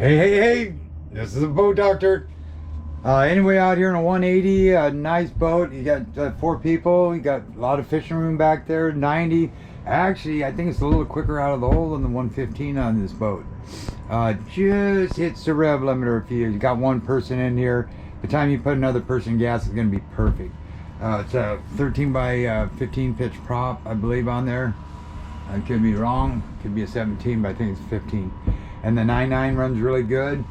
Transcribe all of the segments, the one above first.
Hey, this is a boat doctor. Anyway, out here in a 180, a nice boat. You got 4 people. You got a lot of fishing room back there. 90. Actually, I think it's a little quicker out of the hole than the 115 on this boat. Just hits the rev limiter. If you got one person in here, the time you put another person in gas is going to be perfect. It's a 13 by 15 pitch prop, I believe, on there. I could be wrong. Could be a 17, but I think it's 15. And the 9.9 runs really good.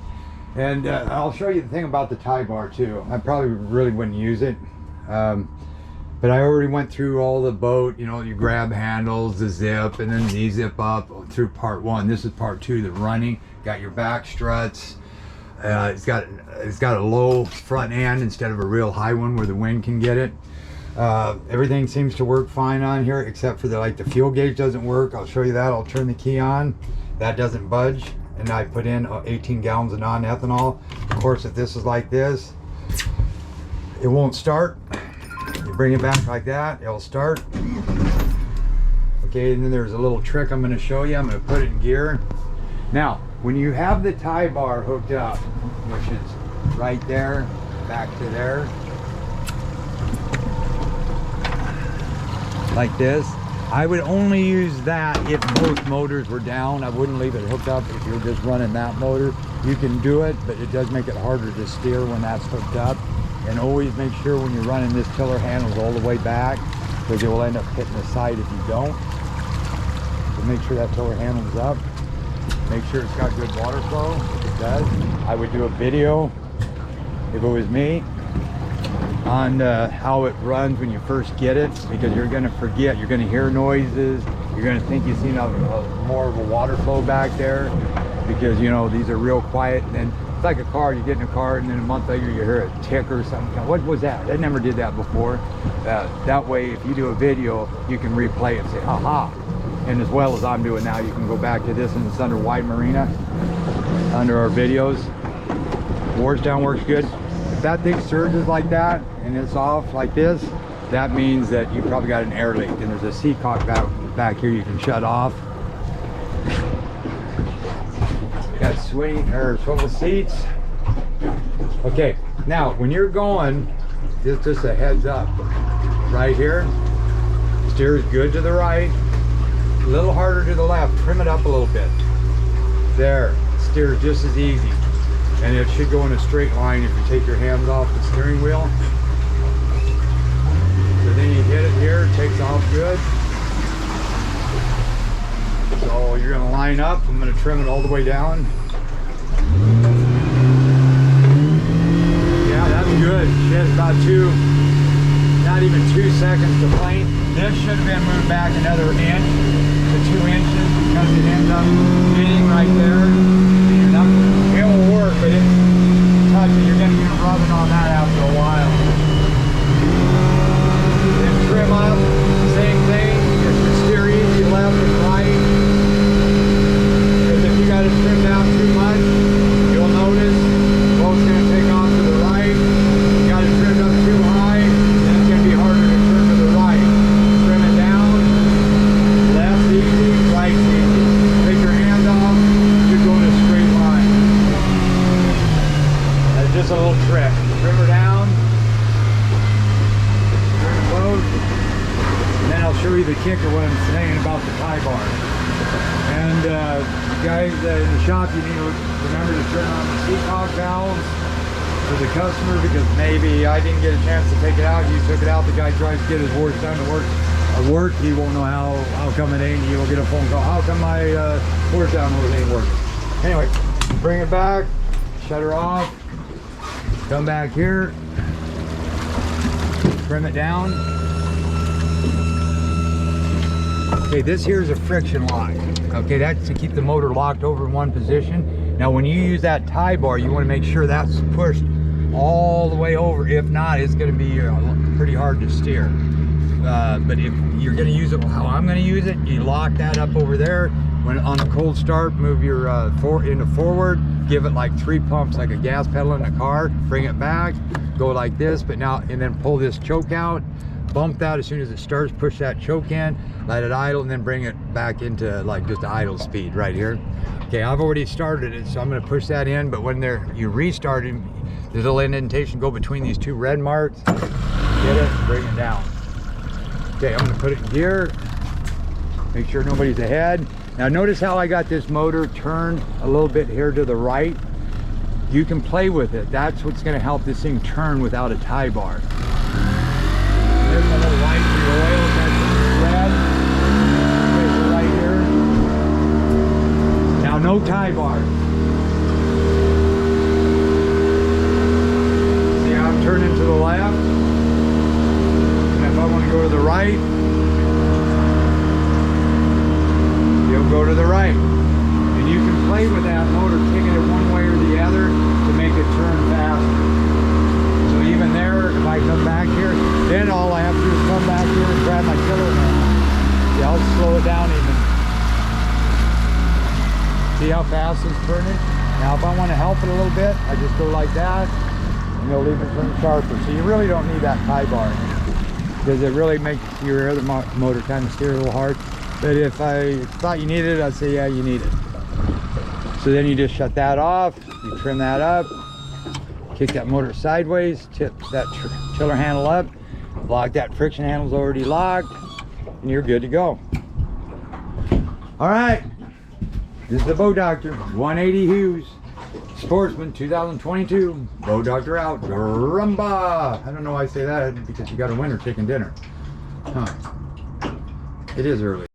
And I'll show you the thing about the tie bar too. I probably really wouldn't use it, but I already went through all the boat. You know, you grab handles, the zip, and then the zip up through part 1. This is part 2, the running. Got your back struts. It's got a low front end instead of a real high one where the wind can get it. Everything seems to work fine on here except for the fuel gauge doesn't work. I'll show you that. I'll turn the key on. That doesn't budge. And I put in 18 gallons of non-ethanol. Of course, if this is like this, it won't start. You bring it back like that, it'll start. Okay, and then there's a little trick I'm going to show you. I'm going to put it in gear. Now, when you have the tie bar hooked up, which is right there, back to there, like this, I would only use that if both motors were down. I wouldn't leave it hooked up if you're just running that motor. You can do it, but it does make it harder to steer when that's hooked up. And always make sure when you're running this tiller handles all the way back, because it will end up hitting the side if you don't. So make sure that tiller handle's up. Make sure it's got good water flow. If it does, I would do a video, if it was me, on how it runs when you first get it, because you're going to forget. You're going to hear noises. You're going to think you've seen more of a water flow back there, because you know these are real quiet. And it's like a car. You get in a car and then a month later you hear a tick or something. What was that? I never did that before. That way, if you do a video, you can replay it and say, aha. And as well as I'm doing now, you can go back to this, and it's under Wide Marina, under our videos. Washdown works good. If that thing surges like that and it's off like this, that means that you probably got an air leak, and there's a seacock back here you can shut off. Got swivel seats. Okay, now when you're going, just a heads up, right here, steers good to the right, a little harder to the left, trim it up a little bit. There, steers just as easy. And it should go in a straight line if you take your hands off the steering wheel. So then you hit it here, it takes off good. So you're gonna line up. I'm gonna trim it all the way down. Yeah, that's good. Shed's about not even 2 seconds to plane. This should have been moved back another inch to 2 inches because it ends up hitting right there. It will work, but it's touching. You're going to get rubbing on that after a while. Then trim up, same thing. If you steer easy left and right, because if you got it trimmed out too much, you'll notice the boat's going to take off to the right. You got it trimmed up too high, then it's going to be harder to trim to the right. Trim it down, left's easy, right's easy. Take your hands off, you're going a straight line. Just a little trick. Trim her down, turn the boat, and then I'll show you the kicker, what I'm saying about the tie bar. And guys in the shop, you need to remember to turn on the seacock valves for the customer, because maybe I didn't get a chance to take it out. You took it out, the guy tries to get his horse done to work. He won't know how come it ain't. He will get a phone call. How come my horse down hose ain't working? Anyway, bring it back, shut her off. Come back here, trim it down. Okay, this here is a friction lock. Okay, that's to keep the motor locked over in one position. Now when you use that tie bar, you want to make sure that's pushed all the way over. If not, it's going to be pretty hard to steer. But if you're going to use it how I'm going to use it, you lock that up over there. When on a cold start, move your into forward, give it like 3 pumps, like a gas pedal in a car, bring it back, go like this, but now, and then pull this choke out, bump that as soon as it starts, push that choke in, let it idle, and then bring it back into like just idle speed right here. Okay, I've already started it, so I'm gonna push that in, but when you restart it, there's a little indentation go between these two red marks. Get it, bring it down. Okay, I'm gonna put it in gear, make sure nobody's ahead. Now notice how I got this motor turned a little bit here to the right. You can play with it. That's what's gonna help this thing turn without a tie bar. There's a little light for your oil, that's red. There's the light here. Now no tie bar. See how I'm turning to the left? And if I want to go to the right, you'll go to the right. And you can play with that motor, taking it one way or the other to make it turn faster. So even there, if I come back here, then all I have to do is come back here and grab my tiller handle. See, I'll slow it down even. See how fast it's turning? Now if I want to help it a little bit, I just go like that, and it'll even turn sharper. So you really don't need that tie bar, because it really makes your other motor kind of steer a little hard. But if I thought you needed it, I'd say yeah, you need it. So then you just shut that off, you trim that up, kick that motor sideways, tip that tiller handle up, lock that friction handle's already locked, and you're good to go. All right, this is the Boat Doctor 180 Hughes Sportsman 2022. Boat Doctor out. Rumba! I don't know why I say that, because you got a winner chicken dinner. Huh. It is early.